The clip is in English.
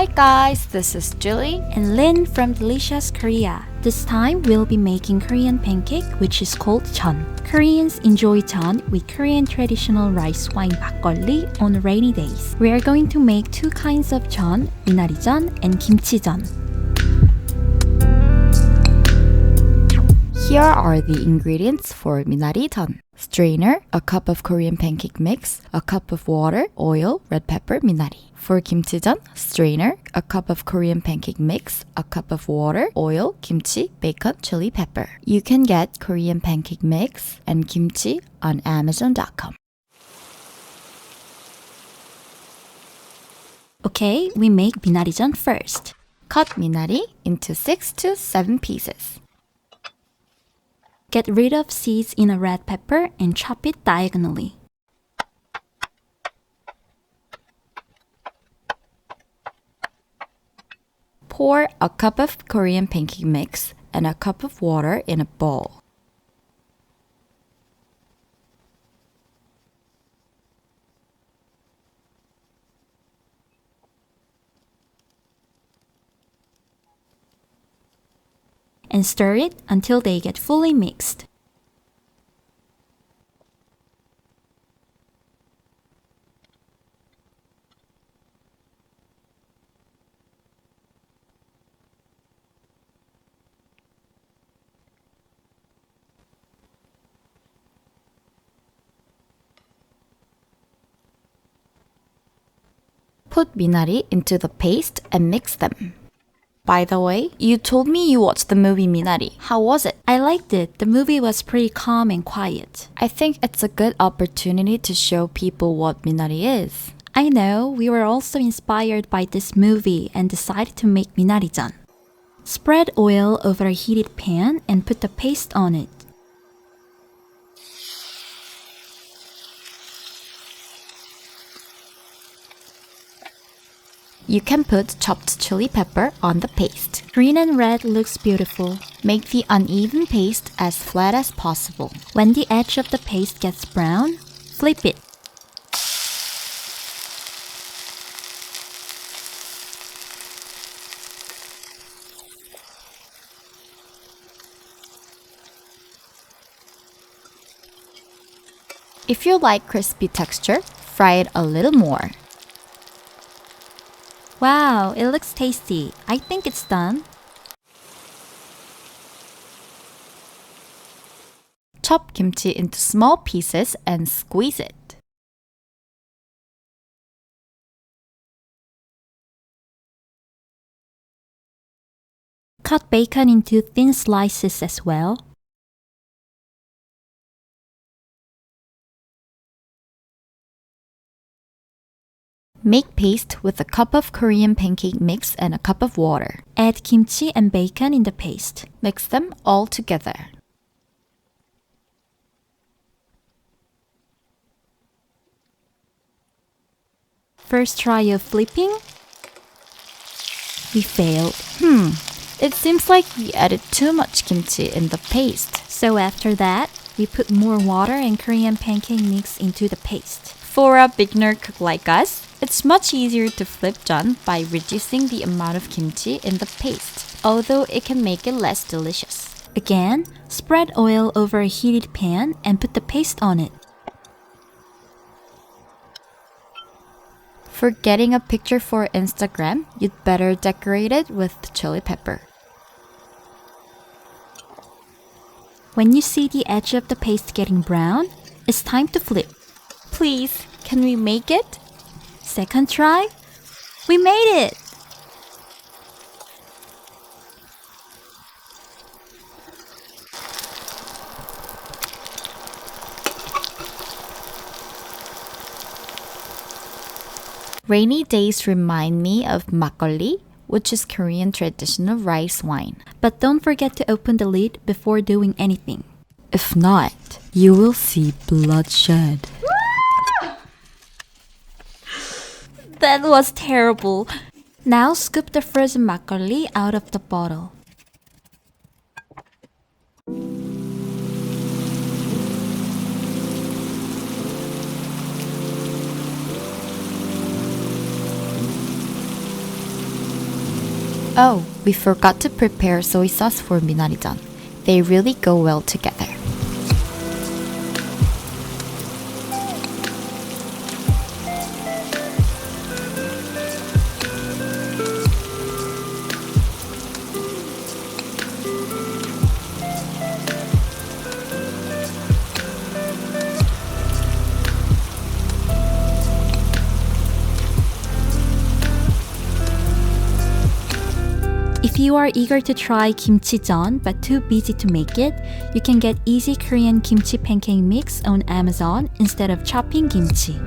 Hi guys, this is Julie and Lynn from Delicious Korea. This time we'll be making Korean pancake which is called Jeon. Koreans enjoy Jeon with Korean traditional rice wine 막걸리 on rainy days. We are going to make two kinds of Jeon, 미나리전 and 김치전. Here are the ingredients for 미나리전. Strainer, a cup of Korean pancake mix, a cup of water, oil, red pepper, minari. For 김치전, strainer, a cup of Korean pancake mix, a cup of water, oil, kimchi, bacon, chili pepper. You can get Korean pancake mix and kimchi on Amazon.com. Okay, we make 미나리전 first. Cut minari into 6 to 7 pieces. Get rid of seeds in a red pepper and chop it diagonally. Pour a cup of Korean pancake mix and a cup of water in a bowl. And stir it until they get fully mixed. Put minari into the paste and mix them. By the way, you told me you watched the movie Minari. How was it? I liked it. The movie was pretty calm and quiet. I think it's a good opportunity to show people what Minari is. I know, we were also inspired by this movie and decided to make 미나리전. Spread oil over a heated pan and put the paste on it. You can put chopped chili pepper on the paste. Green and red looks beautiful. Make the uneven paste as flat as possible. When the edge of the paste gets brown, flip it. If you like crispy texture, fry it a little more. Wow, it looks tasty. I think it's done. Chop kimchi into small pieces and squeeze it. Cut bacon into thin slices as well. Make paste with a cup of Korean pancake mix and a cup of water. Add kimchi and bacon in the paste. Mix them all together. First try of flipping? We failed. It seems like we added too much kimchi in the paste. So after that, we put more water and Korean pancake mix into the paste. For a beginner cook like us, it's much easier to flip Jeon by reducing the amount of kimchi in the paste, although it can make it less delicious. Again, spread oil over a heated pan and put the paste on it. For getting a picture for Instagram, you'd better decorate it with chili pepper. When you see the edge of the paste getting brown, it's time to flip. Please, can we make it? Second try? We made it! Rainy days remind me of makgeolli, which is Korean traditional rice wine. But don't forget to open the lid before doing anything. If not, you will see bloodshed. That was terrible. Now scoop the frozen 막걸리 out of the bottle. Oh, we forgot to prepare soy sauce for 미나리전. They really go well together. If you are eager to try 김치전 but too busy to make it, you can get easy Korean kimchi pancake mix on Amazon instead of chopping kimchi.